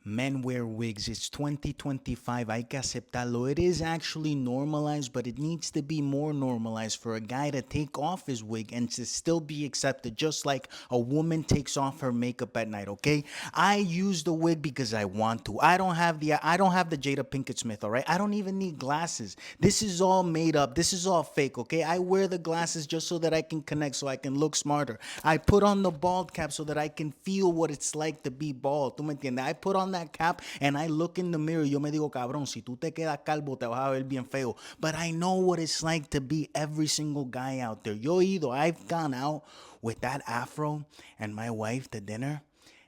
Men wear wigs. It's 2025. Hay que aceptarlo. It is actually normalized, but it needs to be more normalized for a guy to take off his wig and to still be accepted, just like a woman takes off her makeup at night, okay? I use the wig because I want to. I don't have the Jada Pinkett Smith, all right? I don't even need glasses. This is all made up. This is all fake, okay? I wear the glasses just so that I can connect, so I can look smarter. I put on the bald cap so that I can feel what it's like to be bald. ¿Tú me entiendes? I put on that cap and I look in the mirror. Yo me digo, cabrón, si tú te quedas calvo, te vas a ver bien feo. But I know what it's like to be every single guy out there. I've gone out with that afro and my wife to dinner,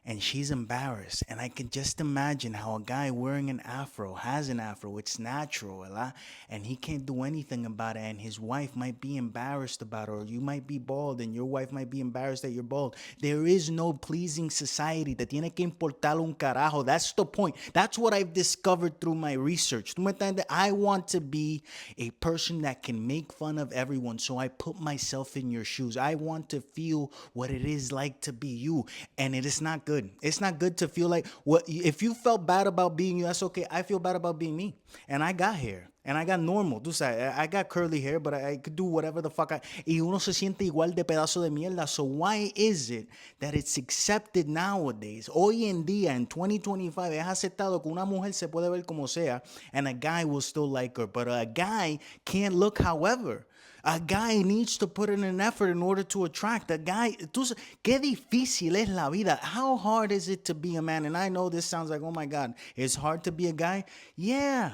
and she's embarrassed. And I can just imagine how a guy wearing an afro has an afro. It's natural, ¿verdad? And he can't do anything about it. And his wife might be embarrassed about it, or you might be bald and your wife might be embarrassed that you're bald. There is no pleasing society. Te tiene que importar un carajo. That's the point. That's what I've discovered through my research. ¿Tú me entiendes? I want to be a person that can make fun of everyone. So I put myself in your shoes. I want to feel what it is like to be you. And it is not good. It's not good to feel like what if you felt bad about being you, that's okay. I feel bad about being me. And I got hair. And I got normal. Tú sabes, I got curly hair, but I could do whatever the fuck y uno se siente igual de pedazo de mierda. So why is it that it's accepted nowadays? Hoy en día, en 2025, es aceptado que una mujer se puede ver como sea and a guy will still like her. But a guy can't look however. A guy needs to put in an effort in order to attract. Qué difícil es la vida. How hard is it to be a man? And I know this sounds like, oh my God, it's hard to be a guy. Yeah.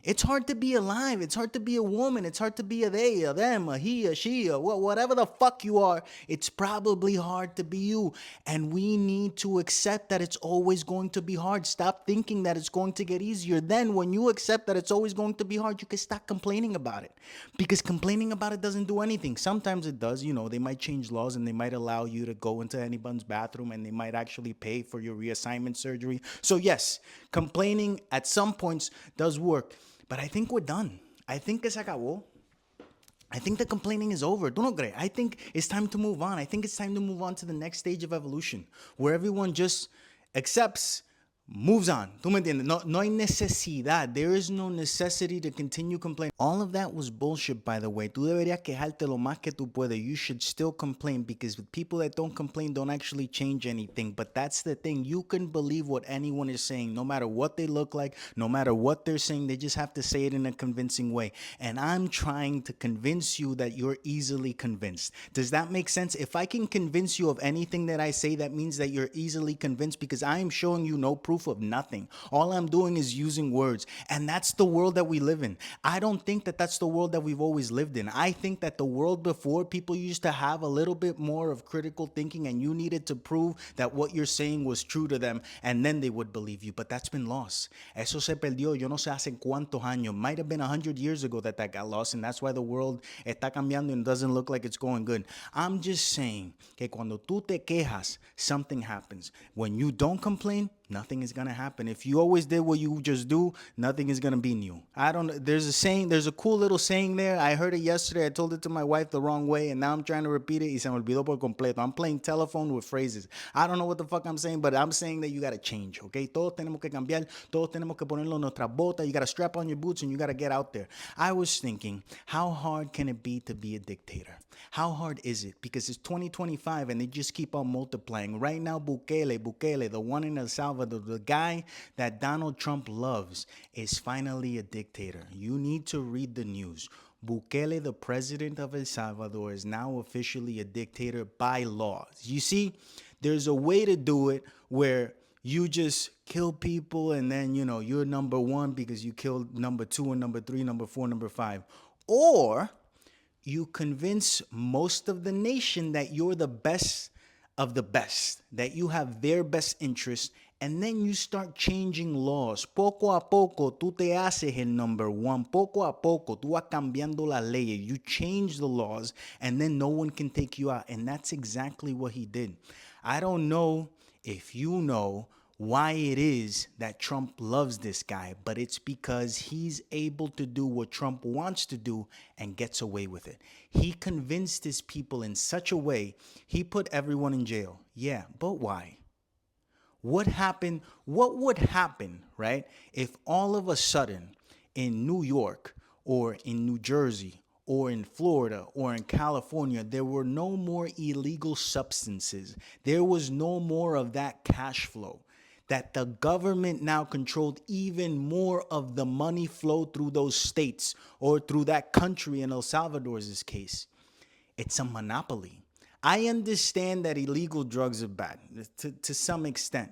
It's hard to be alive. It's hard to be a woman. It's hard to be a they, a them, a he, a she, a whatever the fuck you are. It's probably hard to be you. And we need to accept that it's always going to be hard. Stop thinking that it's going to get easier. Then when you accept that it's always going to be hard, you can stop complaining about it. Because complaining about it doesn't do anything. Sometimes it does. You know, they might change laws and they might allow you to go into anyone's bathroom and they might actually pay for your reassignment surgery. So yes, complaining at some points does work. But I think we're done. I think que se acabó. I think the complaining is over. ¿Tú no crees? I think it's time to move on. I think it's time to move on to the next stage of evolution, where everyone just accepts, moves on. ¿Tú me entiendes? No hay necesidad. There is no necessity to continue complaining. All of that was bullshit, by the way. Tú deberías quejarte lo más que tú puedes. You should still complain, because people that don't complain don't actually change anything. But that's the thing. You can believe what anyone is saying, no matter what they look like, no matter what they're saying. They just have to say it in a convincing way. And I'm trying to convince you that you're easily convinced. Does that make sense? If I can convince you of anything that I say, that means that you're easily convinced, because I am showing you no proof of nothing. All I'm doing is using words. And that's the world that we live in. I don't think that that's the world that we've always lived in. I think that the world before, people used to have a little bit more of critical thinking, and you needed to prove that what you're saying was true to them, and then they would believe you. But that's been lost. Eso se perdió. Yo no sé hace cuántos años. Might have been 100 years ago that got lost, and that's why the world está cambiando and doesn't look like it's going good. I'm just saying que cuando tú te quejas, something happens. When you don't complain, nothing is gonna happen. If you always did what you just do, nothing is gonna be new. There's a saying, there's a cool little saying there. I heard it yesterday. I told it to my wife the wrong way, and now I'm trying to repeat it. Y se me olvidó por completo. I'm playing telephone with phrases. I don't know what the fuck I'm saying, but I'm saying that you gotta change, okay? Todos tenemos que cambiar. Todos tenemos que ponerlo en nuestra bota. You gotta strap on your boots and you gotta get out there. I was thinking, how hard can it be to be a dictator? How hard is it? Because it's 2025 and they just keep on multiplying. Right now, Bukele, the one in El Salvador, the guy that Donald Trump loves, is finally a dictator. You need to read the news. Bukele, the president of El Salvador, is now officially a dictator by law. You see, there's a way to do it where you just kill people and then, you know, you're number one because you killed number two and number three, number four, number five. Or you convince most of the nation that you're the best of the best, that you have their best interest, and then you start changing laws. Poco a poco, tú te haces el number one. Poco a poco, tú vas cambiando las leyes. You change the laws, and then no one can take you out. And that's exactly what he did. I don't know if you know why it is that Trump loves this guy, but it's because he's able to do what Trump wants to do and gets away with it. He convinced his people in such a way, he put everyone in jail. Yeah, but why? What would happen, right, if all of a sudden in New York or in New Jersey or in Florida or in California, there were no more illegal substances. There was no more of that cash flow. That the government now controlled even more of the money flow through those states or through that country in El Salvador's case. It's a monopoly. I understand that illegal drugs are bad to some extent,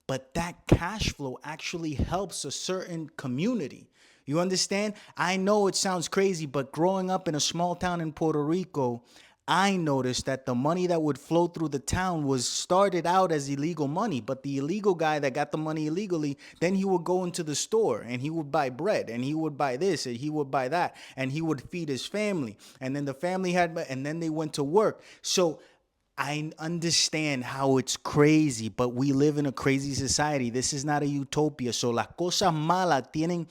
but that cash flow actually helps a certain community. You understand? I know it sounds crazy, but growing up in a small town in Puerto Rico, I noticed that the money that would flow through the town was started out as illegal money, but the illegal guy that got the money illegally, then he would go into the store and he would buy bread and he would buy this and he would buy that and he would feed his family. And then the family and then they went to work. So I understand how it's crazy, but we live in a crazy society. This is not a utopia. So las cosas malas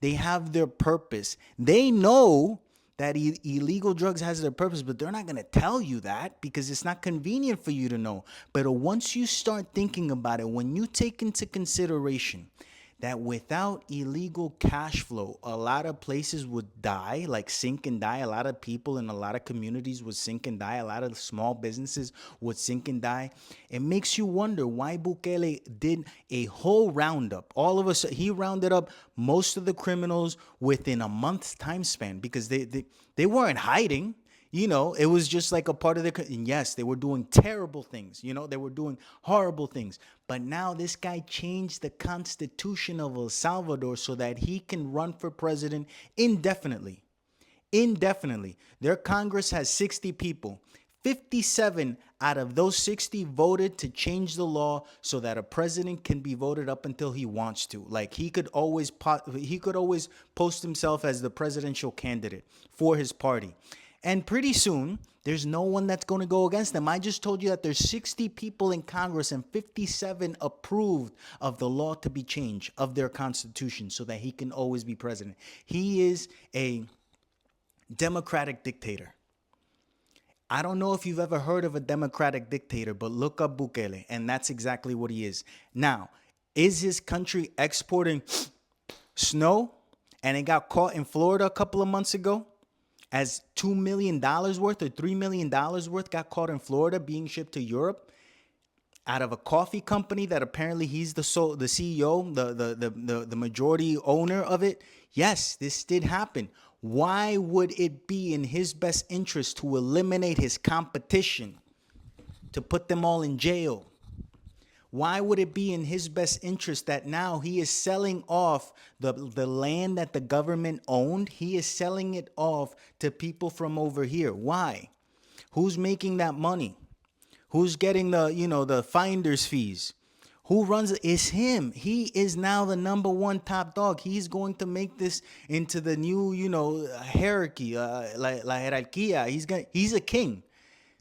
they have their purpose. They know that illegal drugs has their purpose, but they're not going to tell you that because it's not convenient for you to know. But once you start thinking about it, when you take into consideration that without illegal cash flow, a lot of places would die, like sink and die. A lot of people in a lot of communities would sink and die. A lot of small businesses would sink and die. It makes you wonder why Bukele did a whole roundup. All of us, he rounded up most of the criminals within a month's time span because they weren't hiding. You know, it was just like a part of their, and yes, they were doing terrible things. You know, they were doing horrible things. But now this guy changed the constitution of El Salvador so that he can run for president indefinitely. Indefinitely. Their Congress has 60 people. 57 out of those 60 voted to change the law so that a president can be voted up until he wants to. Like he could always post himself as the presidential candidate for his party. And pretty soon, there's no one that's going to go against them. I just told you that there's 60 people in Congress and 57 approved of the law to be changed of their constitution so that he can always be president. He is a democratic dictator. I don't know if you've ever heard of a democratic dictator, but look up Bukele, and that's exactly what he is. Now, is his country exporting snow? And it got caught in Florida a couple of months ago as $2 million worth or $3 million worth got caught in Florida being shipped to Europe out of a coffee company that apparently he's the CEO, the majority owner of it. Yes, this did happen. Why would it be in his best interest to eliminate his competition, to put them all in jail? Why would it be in his best interest that now he is selling off the land that the government owned? He is selling it off to people from over here. Why? Who's making that money? Who's getting the finder's fees? Who runs it? It's him. He is now the number one top dog. He's going to make this into the new, hierarchy, la jerarquía. He's a king.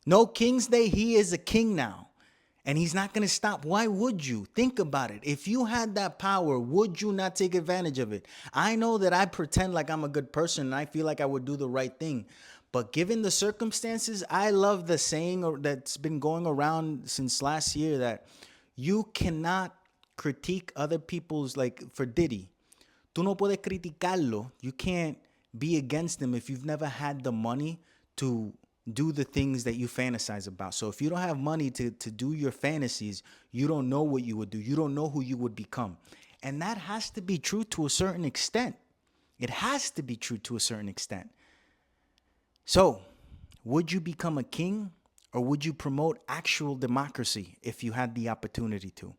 No King's Day. He is a king now. And he's not going to stop. Why would you? Think about it. If you had that power, would you not take advantage of it? I know that I pretend like I'm a good person and I feel like I would do the right thing. But given the circumstances, I love the saying that's been going around since last year that you cannot critique other people's, like for Diddy. Tú no puedes criticarlo. You can't be against them if you've never had the money to do the things that you fantasize about. So if you don't have money to do your fantasies, you don't know what you would do. You don't know who you would become. And that has to be true to a certain extent. It has to be true to a certain extent. So, would you become a king or would you promote actual democracy if you had the opportunity to?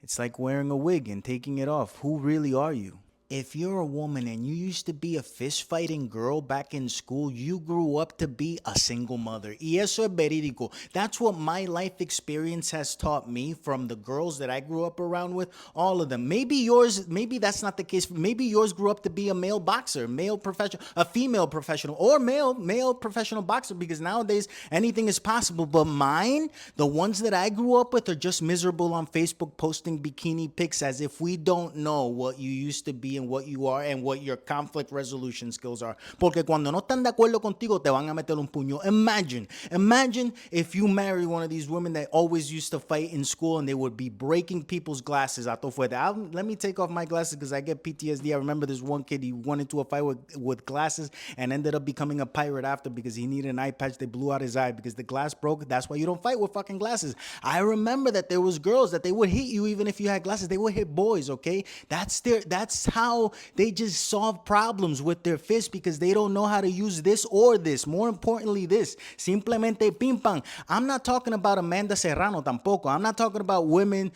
It's like wearing a wig and taking it off. Who really are you? If you're a woman and you used to be a fist-fighting girl back in school, you grew up to be a single mother. Y eso es verídico. That's what my life experience has taught me from the girls that I grew up around with, all of them. Maybe that's not the case. Maybe yours grew up to be a male boxer, male professional, a female professional, or male professional boxer, because nowadays anything is possible. But mine, the ones that I grew up with, are just miserable on Facebook posting bikini pics as if we don't know what you used to be personality and what you are and what your conflict resolution skills are. Porque cuando no están de acuerdo contigo, te van a meter un puño. Imagine if you marry one of these women that always used to fight in school and they would be breaking people's glasses. Let me take off my glasses because I get PTSD. I remember this one kid, he went into a fight with glasses and ended up becoming a pirate after because he needed an eye patch. They blew out his eye because the glass broke. That's why you don't fight with fucking glasses. I remember that there was girls that they would hit you even if you had glasses. They would hit boys, okay? That's how they just solve problems with their fists because they don't know how to use this or this. More importantly, this. Simplemente pim pam. I'm not talking about Amanda Serrano tampoco. I'm not talking about women,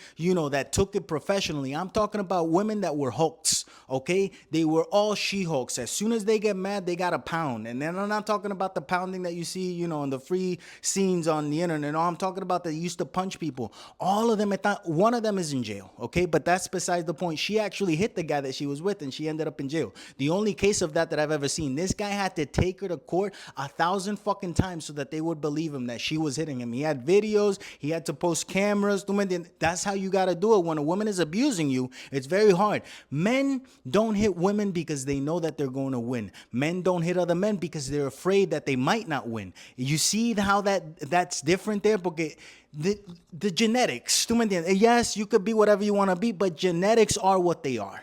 that took it professionally. I'm talking about women that were hulks, okay? They were all she-hulks. As soon as they get mad, they got a pound. And then I'm not talking about the pounding that you see, in the free scenes on the internet. No, I'm talking about that used to punch people. All of them, one of them is in jail, okay? But that's besides the point. She actually hit the guy that she was with and she ended up in jail. The only case of that I've ever seen, this guy had to take her to court 1,000 fucking times so that they would believe him that she was hitting him. He had videos, he had to post cameras. That's how you got to do it. When a woman is abusing you, it's very hard. Men don't hit women because they know that they're going to win. Men don't hit other men because they're afraid that they might not win. You see how that's different there? Porque the genetics, ¿tú me entiendes? Yes, you could be whatever you want to be, but genetics are what they are.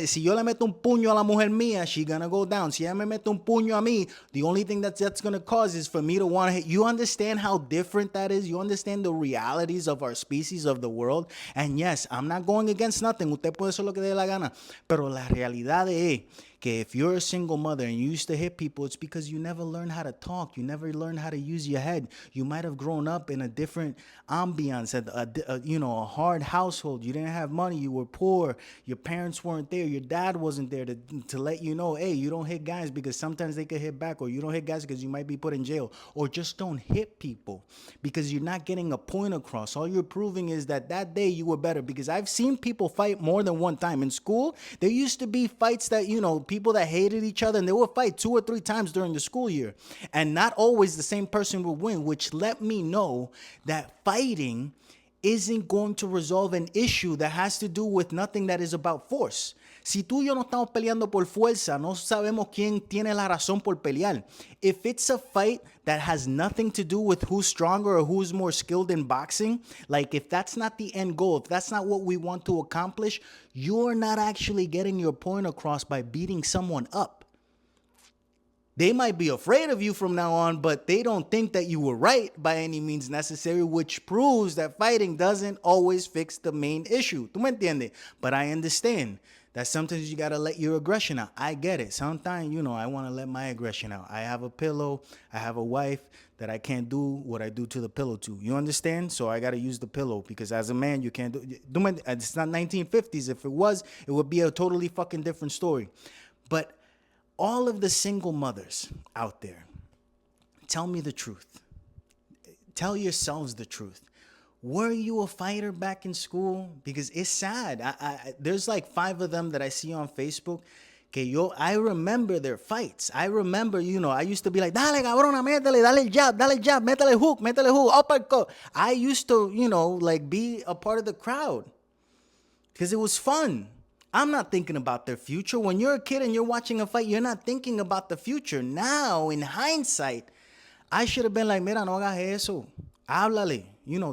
Si yo le meto un puño a la mujer mía, she's gonna go down. Si ella me mete un puño a mí, the only thing that's gonna cause is for me to want to hit. You understand how different that is? You understand the realities of our species, of the world? And yes, I'm not going against nothing. Usted puede hacer lo que dé la gana. Pero la realidad es que if you're a single mother and you used to hit people, it's because you never learned how to talk. You never learned how to use your head. You might have grown up in a different ambiance, a hard household. You didn't have money. You were poor. Your parents weren't there. Your dad wasn't there to let you know, hey, you don't hit guys because sometimes they could hit back, or you don't hit guys because you might be put in jail, or just don't hit people because you're not getting a point across. All you're proving is that day you were better, because I've seen people fight more than one time. In school, there used to be fights that, people that hated each other, and they would fight 2 or 3 times during the school year. And not always the same person would win, which let me know that fighting isn't going to resolve an issue that has to do with nothing that is about force. Si tú y yo no estamos peleando por fuerza, no sabemos quién tiene la razón por pelear. If it's a fight that has nothing to do with who's stronger or who's more skilled in boxing, like if that's not the end goal, if that's not what we want to accomplish, you're not actually getting your point across by beating someone up. They might be afraid of you from now on, but they don't think that you were right by any means necessary, which proves that fighting doesn't always fix the main issue. ¿Tú me entiendes? But I understand that sometimes you got to let your aggression out. I get it. Sometimes, I want to let my aggression out. I have a pillow. I have a wife that I can't do what I do to the pillow to. You understand? So I got to use the pillow, because as a man, you can't do. It's not 1950s. If it was, it would be a totally fucking different story. But all of the single mothers out there, tell me the truth. Tell yourselves the truth. Were you a fighter back in school? Because it's sad. There's like 5 of them that I see on Facebook. I remember their fights. I remember, I used to be like, dale, cabrona, métele, dale jab, métele hook, uppercut. I used to, be a part of the crowd because it was fun. I'm not thinking about their future. When you're a kid and you're watching a fight, you're not thinking about the future. Now, in hindsight, I should have been like, mira, no hagas eso. Háblale.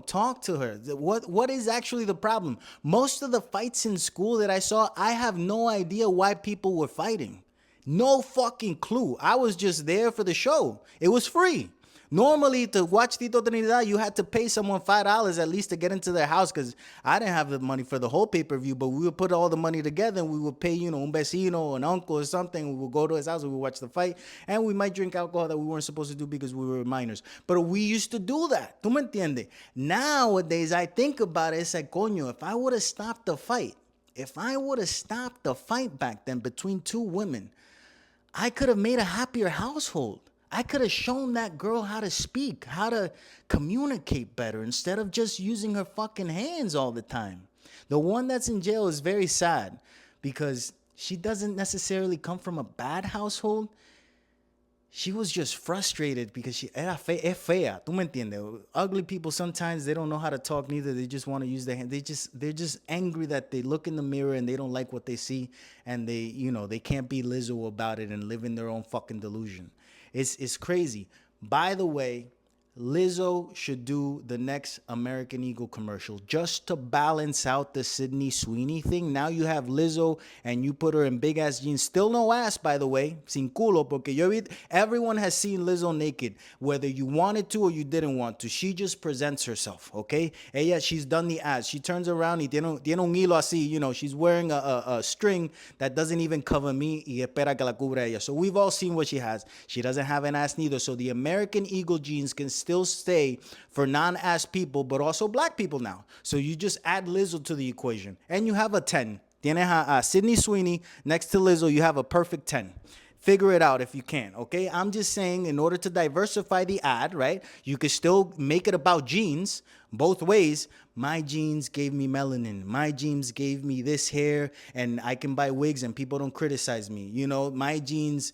Talk to her. What is actually the problem? Most of the fights in school that I saw, I have no idea why people were fighting. No fucking clue. I was just there for the show. It was free. Normally, to watch Tito Trinidad, you had to pay someone $5 at least to get into their house, because I didn't have the money for the whole pay-per-view, but we would put all the money together and we would pay, un vecino, an uncle or something. We would go to his house and we would watch the fight, and we might drink alcohol that we weren't supposed to do because we were minors. But we used to do that. ¿Tú me entiendes? Nowadays, I think about it, it's like, coño, if I would have stopped the fight back then between 2 women, I could have made a happier household. I could have shown that girl how to speak, how to communicate better, instead of just using her fucking hands all the time. The one that's in jail is very sad because she doesn't necessarily come from a bad household. she was just frustrated because es fea, tú me entiendes? Ugly people sometimes they don't know how to talk neither. They just want to use their hand. They're just angry that they look in the mirror and they don't like what they see, and they can't be Lizzo about it and live in their own fucking delusion. It's crazy. By the way, Lizzo should do the next American Eagle commercial just to balance out the Sydney Sweeney thing. Now you have Lizzo and you put her in big ass jeans. Still no ass, by the way. Sin culo, porque everyone has seen Lizzo naked, whether you wanted to or you didn't want to. She just presents herself, okay? She's done the ass. She turns around y tiene un hilo así, she's wearing a string that doesn't even cover me y espera que la cubra ella. So we've all seen what she has. She doesn't have an ass neither. So the American Eagle jeans can still stay for non-ass people, but also black people now. So you just add Lizzo to the equation, and you have a 10. Tienes a Sydney Sweeney next to Lizzo. You have a perfect 10. Figure it out if you can, okay? I'm just saying, in order to diversify the ad, right, you could still make it about jeans both ways. My jeans gave me melanin. My jeans gave me this hair, and I can buy wigs and people don't criticize me. My jeans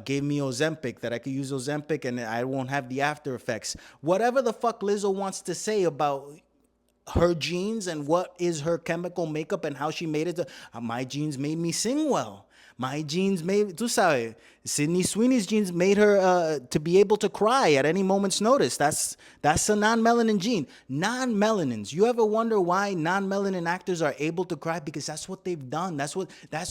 gave me Ozempic, that I could use Ozempic and I won't have the after effects. Whatever the fuck Lizzo wants to say about her jeans and what is her chemical makeup and how she made it. My jeans made me sing well. My jeans made, tú sabes, Sydney Sweeney's jeans made her to be able to cry at any moment's notice. That's a non-melanin gene. Non-melanins. You ever wonder why non-melanin actors are able to cry? Because that's what they've done. That's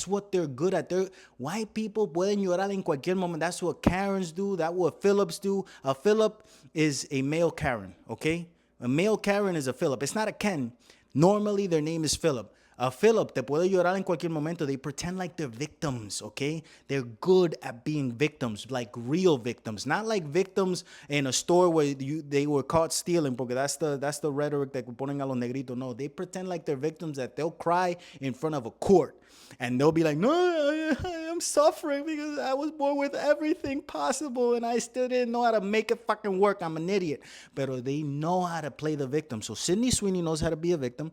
what they're good at. White people pueden llorar en cualquier moment. That's what Karens do. That's what Phillips do. A Phillip is a male Karen, okay? A male Karen is a Philip. It's not a Ken. Normally, their name is Philip. A Philip te puede llorar en cualquier momento. They pretend like they're victims, okay? They're good at being victims, like real victims. Not like victims in a store where they were caught stealing, porque that's the rhetoric that ponen a los negritos. No, they pretend like they're victims, that they'll cry in front of a court. And they'll be like, no, I'm suffering because I was born with everything possible and I still didn't know how to make it fucking work. I'm an idiot. But they know how to play the victim. So Sydney Sweeney knows how to be a victim.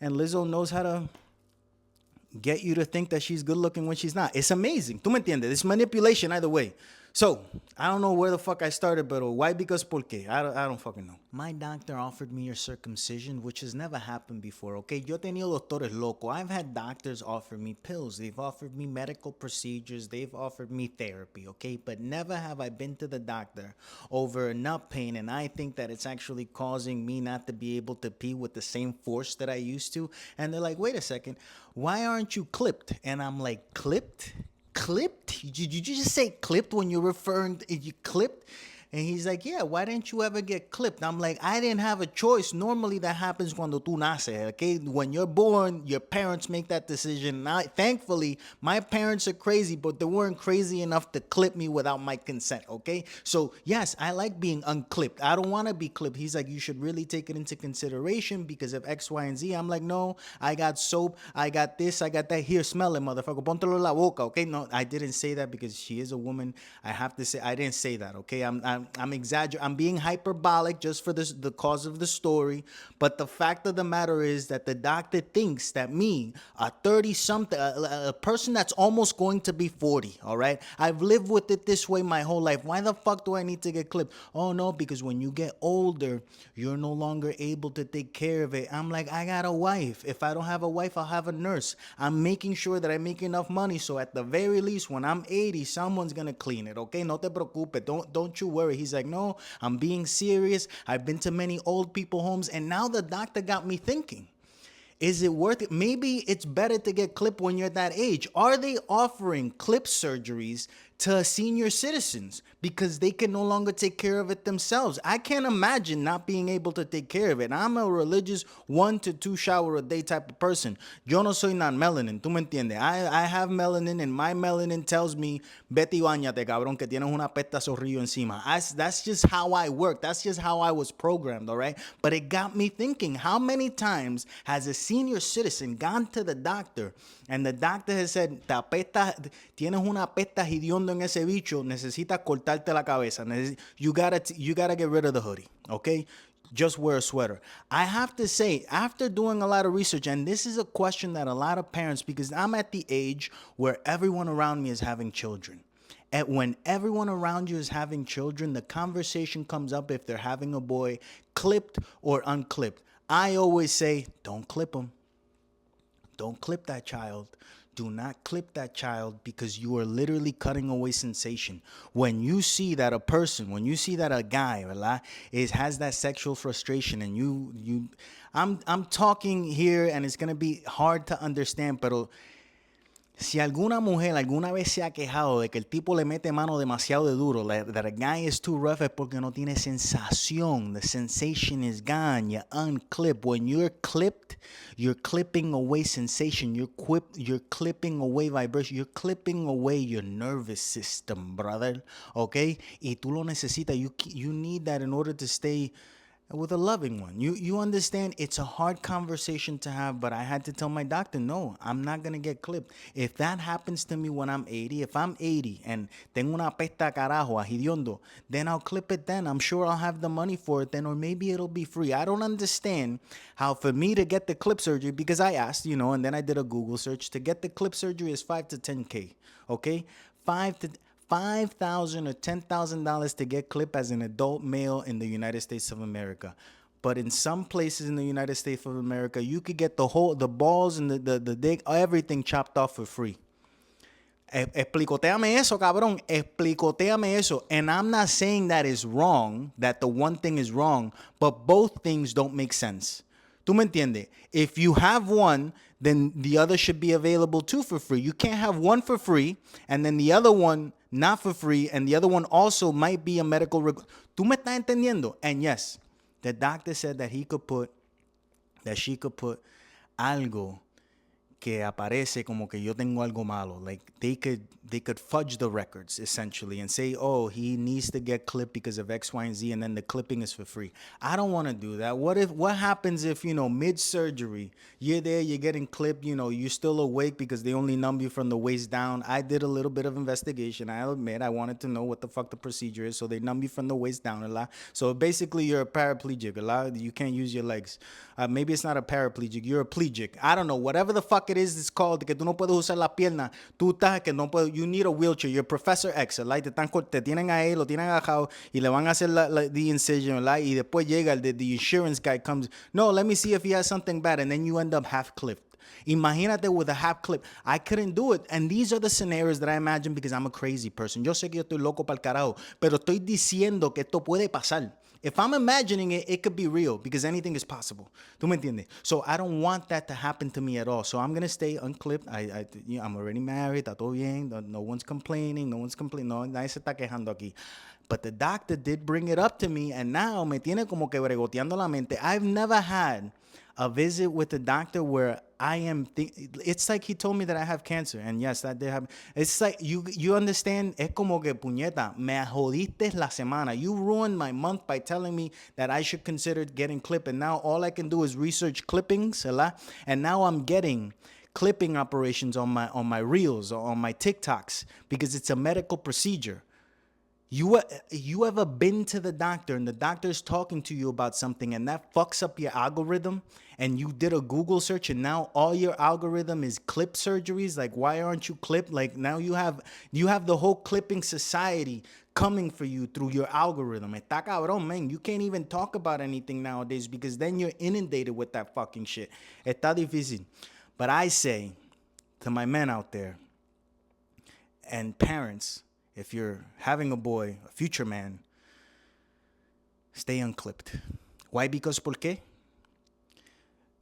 And Lizzo knows how to get you to think that she's good looking when she's not. It's amazing. ¿Tú me entiendes? It's manipulation either way. So, I don't know where the fuck I started, but why? Because Porque. I don't fucking know. My doctor offered me a circumcision, which has never happened before, okay? Yo he tenido doctores loco. I've had doctors offer me pills. They've offered me medical procedures. They've offered me therapy, okay? But never have I been to the doctor over nut pain, and I think that it's actually causing me not to be able to pee with the same force that I used to. And they're like, wait a second, why aren't you clipped? And I'm like, clipped? Clipped? Did you just say clipped when you're referring to you clipped? And he's like, yeah, why didn't you ever get clipped? I'm like, I didn't have a choice. Normally that happens cuando tú naces, okay? When you're born, your parents make that decision. Thankfully, my parents are crazy, but they weren't crazy enough to clip me without my consent, okay? So, yes, I like being unclipped. I don't want to be clipped. He's like, you should really take it into consideration because of X, Y, and Z. I'm like, no, I got soap. I got this. I got that. Here, smell it, motherfucker. Póntelo en la boca, okay? No, I didn't say that because she is a woman. I have to say, I didn't say that, okay? I'm exaggerating. I'm being hyperbolic just for the cause of the story. But the fact of the matter is that the doctor thinks that me, a 30-something, a person that's almost going to be 40, all right? I've lived with it this way my whole life. Why the fuck do I need to get clipped? Oh, no, because when you get older, you're no longer able to take care of it. I'm like, I got a wife. If I don't have a wife, I'll have a nurse. I'm making sure that I make enough money so at the very least, when I'm 80, someone's going to clean it, okay? No te preocupes. Don't you worry. He's like, no, I'm being serious. I've been to many old people homes, and now the doctor got me thinking. Is it worth it? Maybe it's better to get clipped when you're that age. Are they offering clip surgeries to senior citizens because they can no longer take care of it themselves? I can't imagine not being able to take care of it. I'm a religious 1 to 2 shower a day type of person. Yo no soy non-melanin, tú me entiendes. I have melanin, and my melanin tells me, vete y bañate, cabrón, que tienes una pesta zorrillo encima. That's just how I work. That's just how I was programmed, all right? But it got me thinking, how many times has a senior citizen gone to the doctor and the doctor has said, tienes una pesta hediondo en ese bicho, necesitas cortarte la cabeza. You gotta get rid of the hoodie, okay? Just wear a sweater. I have to say, after doing a lot of research, and this is a question that a lot of parents, because I'm at the age where everyone around me is having children. And when everyone around you is having children, the conversation comes up if they're having a boy, clipped or unclipped. I always say, don't clip them. Don't clip that child. Do not clip that child because you are literally cutting away sensation. When you see that a person, when you see that a guy, ¿verdad, has that sexual frustration, and I'm talking here, and it's gonna be hard to understand, pero si alguna mujer alguna vez se ha quejado de que el tipo le mete mano demasiado de duro, that a guy is too rough, es porque no tiene sensación. The sensation is gone. You unclip. When you're clipped, you're clipping away sensation. You're clipping away vibration. You're clipping away your nervous system, brother. Okay? Y tú lo necesitas. You need that in order to stay with a loving one. You understand it's a hard conversation to have, but I had to tell my doctor, no, I'm not going to get clipped. If that happens to me when I'm 80, if I'm 80 and tengo una pesta carajo, ajidiondo, then I'll clip it then. I'm sure I'll have the money for it then, or maybe it'll be free. I don't understand how for me to get the clip surgery, because I asked, and then I did a Google search, to get the clip surgery is 5 to 10K, okay? $5,000 or $10,000 to get clipped as an adult male in the United States of America. But in some places in the United States of America, you could get the balls and the dick, everything chopped off for free. Explicoteame eso, cabrón. Explicoteame eso. And I'm not saying that is wrong, that the one thing is wrong, but both things don't make sense. ¿Tú me entiendes? If you have one, then the other should be available too for free. You can't have one for free and then the other one not for free, and the other one also might be a medical ¿Tú me estás entendiendo? And yes, the doctor said that she could put algo que aparece como que yo tengo algo malo. Like they could fudge the records essentially and say, oh, he needs to get clipped because of X, Y, and Z, and then the clipping is for free. I don't want to do that. What happens if, mid-surgery, you're there, you're getting clipped, you're still awake because they only numb you from the waist down. I did a little bit of investigation. I'll admit I wanted to know what the fuck the procedure is. So they numb you from the waist down a lot. So basically you're a paraplegic. A lot, you can't use your legs. Maybe it's not a paraplegic. You're a plegic. I don't know. Whatever the fuck it is, it's called, que tú no puedes usar la pierna. Tú estás que no puedes, you need a wheelchair. You're Professor X, ¿verdad? Te tienen ahí, lo tienen agajado y le van a hacer the incision, ¿verdad? Y después llega the insurance guy comes, no, let me see if he has something bad, and then you end up half clipped. Imagínate with a half clip. I couldn't do it. And these are the scenarios that I imagine because I'm a crazy person. Yo sé que yo estoy loco pa'l carajo, pero estoy diciendo que esto puede pasar. If I'm imagining it, it could be real because anything is possible. ¿Tú me entiendes? So I don't want that to happen to me at all. So I'm going to stay unclipped. I'm already married. Está todo bien. No one's complaining. No, nadie se está quejando aquí. But the doctor did bring it up to me, and now me tiene como que bregoteando la mente. I've never had a visit with the doctor where it's like he told me that I have cancer, and yes, that did happen. It's like, you understand, es como que puñeta, me jodiste la semana. You ruined my month by telling me that I should consider getting clipped, and now all I can do is research clippings, ¿verdad? And now I'm getting clipping operations on my reels or on my TikToks because it's a medical procedure. You ever been to the doctor and the doctor is talking to you about something and that fucks up your algorithm, and you did a Google search and now all your algorithm is clip surgeries? Like, why aren't you clipped? Like, now you have the whole clipping society coming for you through your algorithm. Está cabrón, man. You can't even talk about anything nowadays because then you're inundated with that fucking shit. Está difícil. But I say to my men out there and parents, if you're having a boy, a future man, stay unclipped. Why? Because Porque?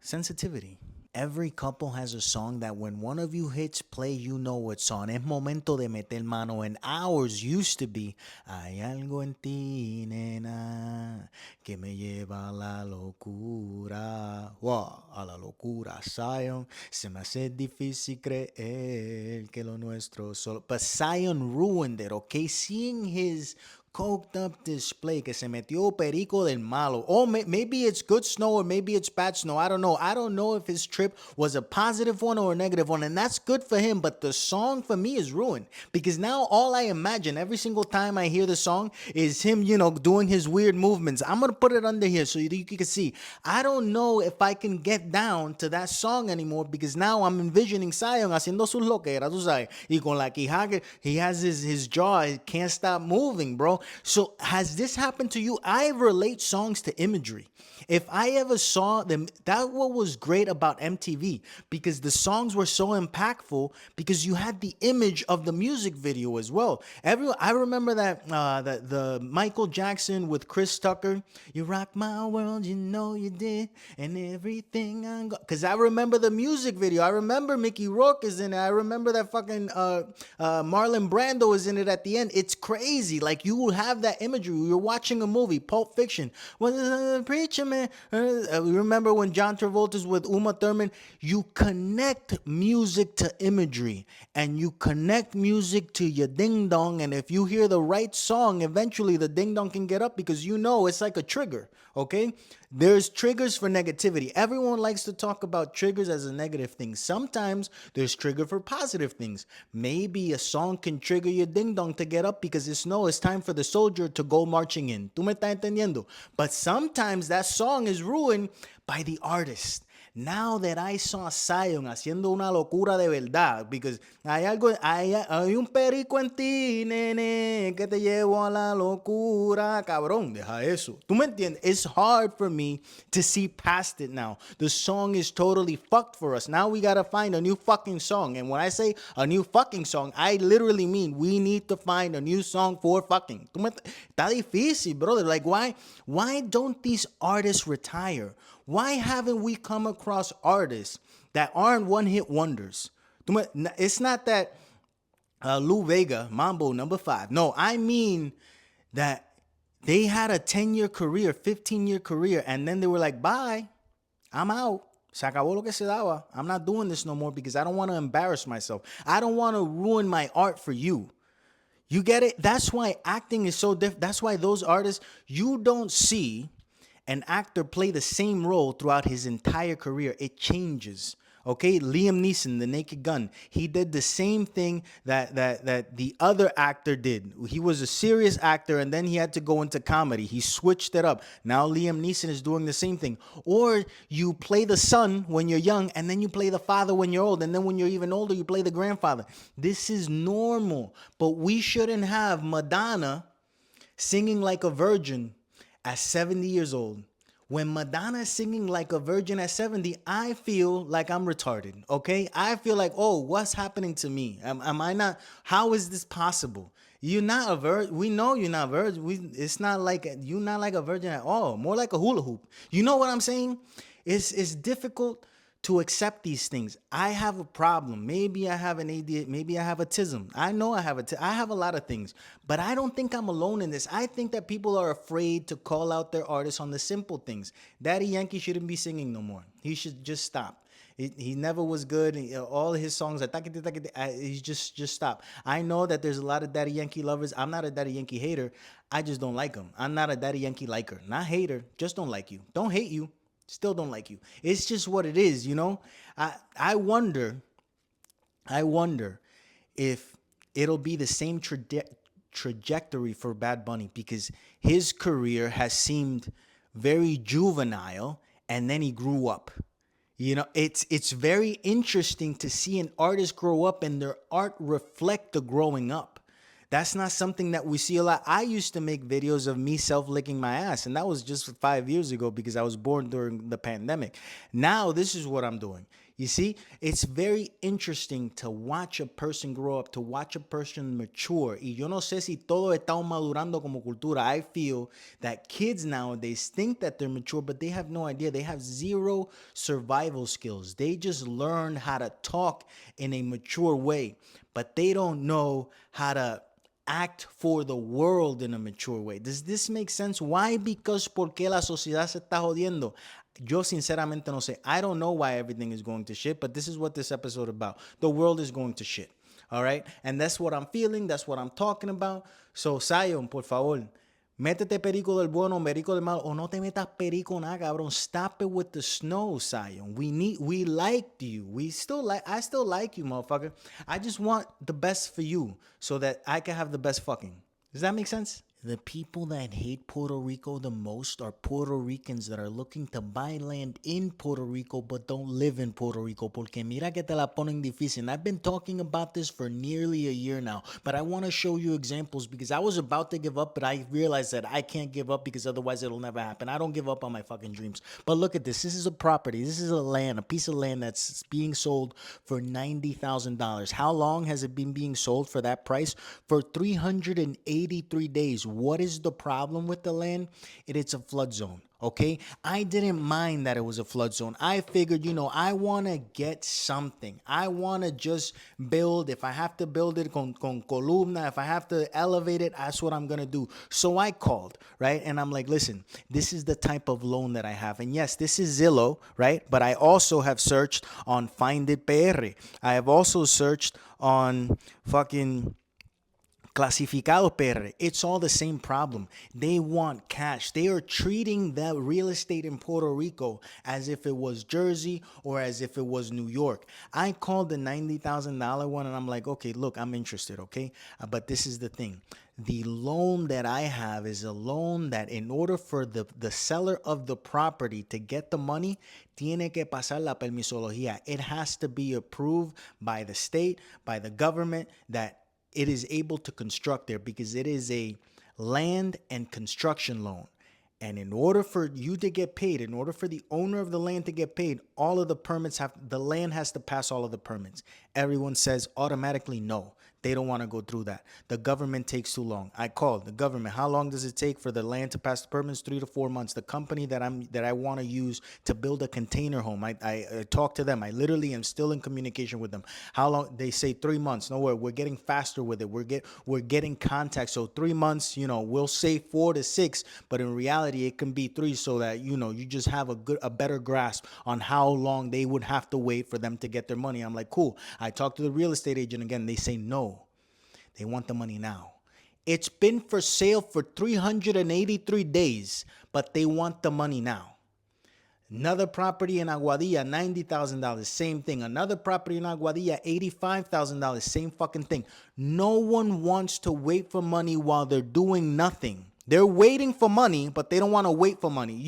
Sensitivity. Every couple has a song that when one of you hits play, you know it's on. Es momento de meter mano. And ours used to be, hay algo en ti, nena, que me lleva a la locura. Wow, a la locura, Zion. Se me hace difícil creer que lo nuestro solo. But Zion ruined it, okay? Seeing his coked up display que se metió perico del malo. Oh, maybe it's good snow or maybe it's bad snow. I don't know. I don't know if his trip was a positive one or a negative one, and that's good for him, but the song for me is ruined because now all I imagine every single time I hear the song is him, doing his weird movements. I'm going to put it under here so you can see. I don't know if I can get down to that song anymore because now I'm envisioning Zion haciendo sus loqueras, tú sabes, y con la quijada, he has his jaw, he can't stop moving, bro. So has this happened to you? I relate songs to imagery. If I ever saw them, that what was great about MTV because the songs were so impactful because you had the image of the music video as well. I remember that the Michael Jackson with Chris Tucker, "You rock my world, you know you did, and everything I got." Because I remember the music video. I remember Mickey Rourke is in it. I remember that fucking Marlon Brando is in it at the end. It's crazy. Like you will have that imagery. You're watching a movie, Pulp Fiction. Well, preacher man. Remember when John Travolta's with Uma Thurman? You connect music to imagery and you connect music to your ding dong. And if you hear the right song, eventually the ding dong can get up because it's like a trigger. Okay? There's triggers for negativity. Everyone likes to talk about triggers as a negative thing. Sometimes there's trigger for positive things. Maybe a song can trigger your ding dong to get up because it's time for the soldier to go marching in. ¿Tú me estás entendiendo? But sometimes that song is ruined by the artist. Now that I saw Zion haciendo una locura de verdad, because hay un perico en ti, nene, que te llevo a la locura, cabrón, deja eso. ¿Tú me entiendes? It's hard for me to see past it now. The song is totally fucked for us. Now we gotta find a new fucking song. And when I say a new fucking song, I literally mean we need to find a new song for fucking. Está difícil, brother. Like, why don't these artists retire? Why haven't we come across artists that aren't one-hit wonders? It's not that Lou Vega, Mambo #5. No, I mean that they had a 10-year career, 15-year career, and then they were like, bye, I'm out. Se acabó lo que se daba. I'm not doing this no more because I don't want to embarrass myself. I don't want to ruin my art for you. You get it? That's why acting is so different. That's why those artists, you don't see an actor play the same role throughout his entire career. It changes. Okay, Liam Neeson, The Naked Gun, he did the same thing that the other actor did. He was a serious actor and then he had to go into comedy. He switched it up. Now Liam Neeson is doing the same thing. Or you play the son when you're young and then you play the father when you're old. And then when you're even older, you play the grandfather. This is normal. But we shouldn't have Madonna singing like a virgin at 70 years old. When Madonna is singing like a virgin at 70, I feel like I'm retarded, okay? I feel like, oh, what's happening to me? Am I not? How is this possible? You're not a virgin. We know you're not a virgin. It's not like, you're not like a virgin at all. More like a hula hoop. You know what I'm saying? It's difficult to accept these things. I have a problem. Maybe I have an ADHD. Maybe I have autism. I know I have I have a lot of things, but I don't think I'm alone in this. I think that people are afraid to call out their artists on the simple things. Daddy Yankee shouldn't be singing no more. He should just stop. He never was good. All his songs, he's just stop. I know that there's a lot of Daddy Yankee lovers. I'm not a Daddy Yankee hater. I just don't like him. I'm not a Daddy Yankee liker. Not hater. Just don't like you. Don't hate you. Still don't like you. It's just what it is, you know? I wonder if it'll be the same trajectory for Bad Bunny because his career has seemed very juvenile and then he grew up. You know, it's very interesting to see an artist grow up and their art reflect the growing up. That's not something that we see a lot. I used to make videos of me self-licking my ass, and that was just 5 years ago because I was born during the pandemic. Now, this is what I'm doing. You see, it's very interesting to watch a person grow up, to watch a person mature. Y yo no sé si todos estamos madurando como cultura. I feel that kids nowadays think that they're mature, but they have no idea. They have zero survival skills. They just learn how to talk in a mature way, but they don't know how to act for the world in a mature way. Does this make sense? Why? Because porque la sociedad se está jodiendo. Yo sinceramente no sé. I don't know why everything is going to shit, but this is what this episode is about. The world is going to shit. All right? And that's what I'm feeling. That's what I'm talking about. So, Zion, por favor, métete perico del bueno, perico del malo, o no te metas perico nada, cabrón. Stop it with the snow, Zion. We liked you. I still like you, motherfucker. I just want the best for you so that I can have the best fucking. Does that make sense? The people that hate Puerto Rico the most are Puerto Ricans that are looking to buy land in Puerto Rico but don't live in Puerto Rico. Porque mira que te la ponen difícil. And I've been talking about this for nearly a year now, but I want to show you examples because I was about to give up, but I realized that I can't give up because otherwise it'll never happen. I don't give up on my fucking dreams. But look at this. This is a property. This is a piece of land that's being sold for $90,000. How long has it been being sold for that price? For 383 days. What is the problem with the land? It's a flood zone. Okay, I didn't mind that it was a flood zone. I figured, I want to get something. I want to just build. If I have to build it con columna, if I have to elevate it, that's what I'm going to do. So I called, right? And I'm like, listen, this is the type of loan that I have. And yes, this is Zillow, right? But I also have searched on Find It PR. I have also searched on fucking Clasificado PR. It's all the same problem. They want cash. They are treating the real estate in Puerto Rico as if it was Jersey or as if it was New York. I called the $90,000 one and I'm like, okay, look, I'm interested, okay? But this is the thing. The loan that I have is a loan that in order for the seller of the property to get the money, tiene que pasar la permisología. It has to be approved by the state, by the government, that it is able to construct there because it is a land and construction loan. And in order for you to get paid, in order for the owner of the land to get paid, all of the permits the land has to pass all of the permits. Everyone says automatically no. They don't want to go through that. The government takes too long. I called the government. How long does it take for the land to pass the permits? 3 to 4 months. The company that I want to use to build a container home, I talked to them. I literally am still in communication with them. How long? They say 3 months. No, we're getting faster with it. We're getting contact. So 3 months, we'll say 4 to 6, but in reality it can be 3 so that you just have a better grasp on how long they would have to wait for them to get their money. I'm like, cool. I talked to the real estate agent again. They say no. They want the money now. It's been for sale for 383 days, but they want the money now. Another property in Aguadilla, $90,000, same thing. Another property in Aguadilla, $85,000, same fucking thing. No one wants to wait for money while they're doing nothing. They're waiting for money, but they don't want to wait for money.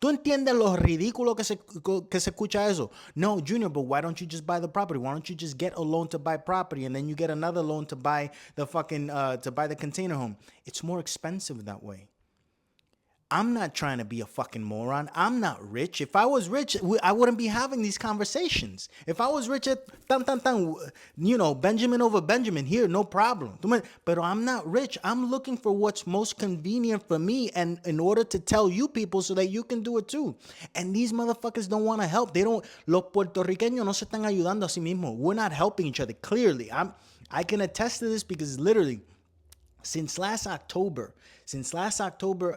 ¿Tú entiendes lo ridículo que se escucha eso? No, Junior, but why don't you just buy the property? Why don't you just get a loan to buy property and then you get another loan to buy the container home? It's more expensive that way. I'm not trying to be a fucking moron. I'm not rich. If I was rich, I wouldn't be having these conversations. If I was rich at Benjamin over Benjamin, here, no problem. But I'm not rich. I'm looking for what's most convenient for me and in order to tell you people so that you can do it too. And these motherfuckers don't want to help. Los puertorriqueños no se están ayudando a sí mismos. We're not helping each other. Clearly, I can attest to this because literally, Since last October,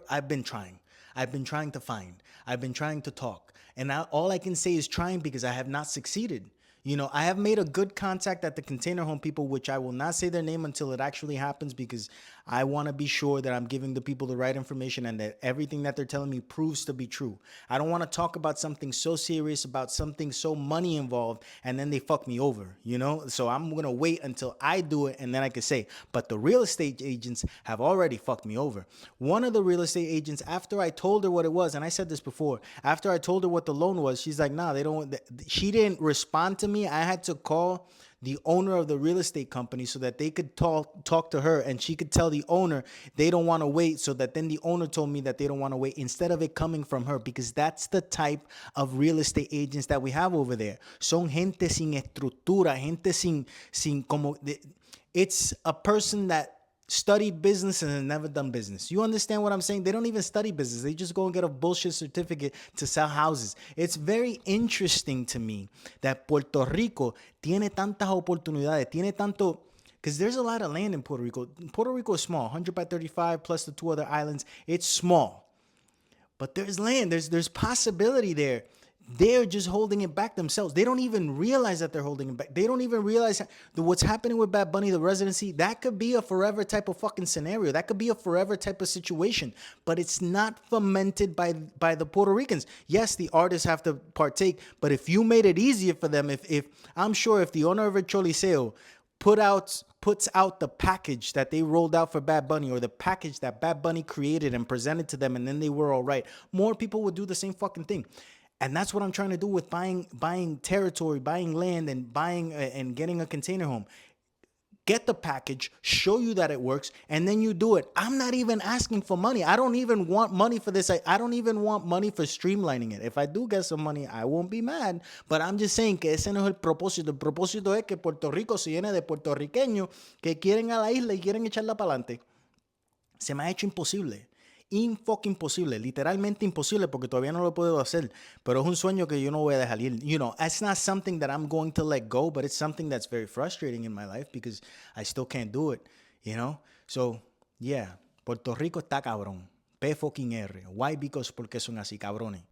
I've been trying. I've been trying to find. I've been trying to talk. And all I can say is trying because I have not succeeded. I have made a good contact at the container home people, which I will not say their name until it actually happens because I want to be sure that I'm giving the people the right information and that everything that they're telling me proves to be true. I don't want to talk about something so serious, about something so money involved, and then they fuck me over, So I'm going to wait until I do it and then I can say, but the real estate agents have already fucked me over. One of the real estate agents, after I told her what it was, and I said this before, after I told her what the loan was, she's like, nah, she didn't respond to me. I had to call the owner of the real estate company so that they could talk to her and she could tell the owner they don't want to wait, so that then the owner told me that they don't want to wait instead of it coming from her, because that's the type of real estate agents that we have over there. Son gente sin estructura, gente sin como... It's a person that studied business and has never done business. You understand what I'm saying? They don't even study business. They just go and get a bullshit certificate to sell houses. It's very interesting to me that Puerto Rico tiene tantas oportunidades, tiene tanto... Because there's a lot of land in Puerto Rico. Puerto Rico is small, 100 by 35 plus the 2 other islands. It's small. But there's land. There's possibility there. they're just holding it back themselves. They don't even realize that they're holding it back. They don't even realize that what's happening with Bad Bunny, the residency, that could be a forever type of fucking scenario. That could be a forever type of situation. But it's not fomented by the Puerto Ricans. Yes, the artists have to partake, but if you made it easier for them, if I'm sure if the owner of a Choliseo puts out the package that they rolled out for Bad Bunny, or the package that Bad Bunny created and presented to them, and then they were all right, more people would do the same fucking thing. And that's what I'm trying to do with buying territory, buying land, and buying and getting a container home. Get the package, show you that it works, and then you do it. I'm not even asking for money. I don't even want money for this. I don't even want money for streamlining it. If I do get some money, I won't be mad. But I'm just saying que ese no es el propósito. El propósito es que Puerto Rico se llene de puertorriqueños que quieren a la isla y quieren echarla para adelante. Se me ha hecho imposible. Fucking imposible, literalmente imposible, porque todavía no lo puedo hacer, pero es un sueño que yo no voy a dejar ir. You know, it's not something that I'm going to let go, but it's something that's very frustrating in my life because I still can't do it, you know? So, yeah, Puerto Rico está cabrón. P fucking R. Why? Because porque son así cabrones.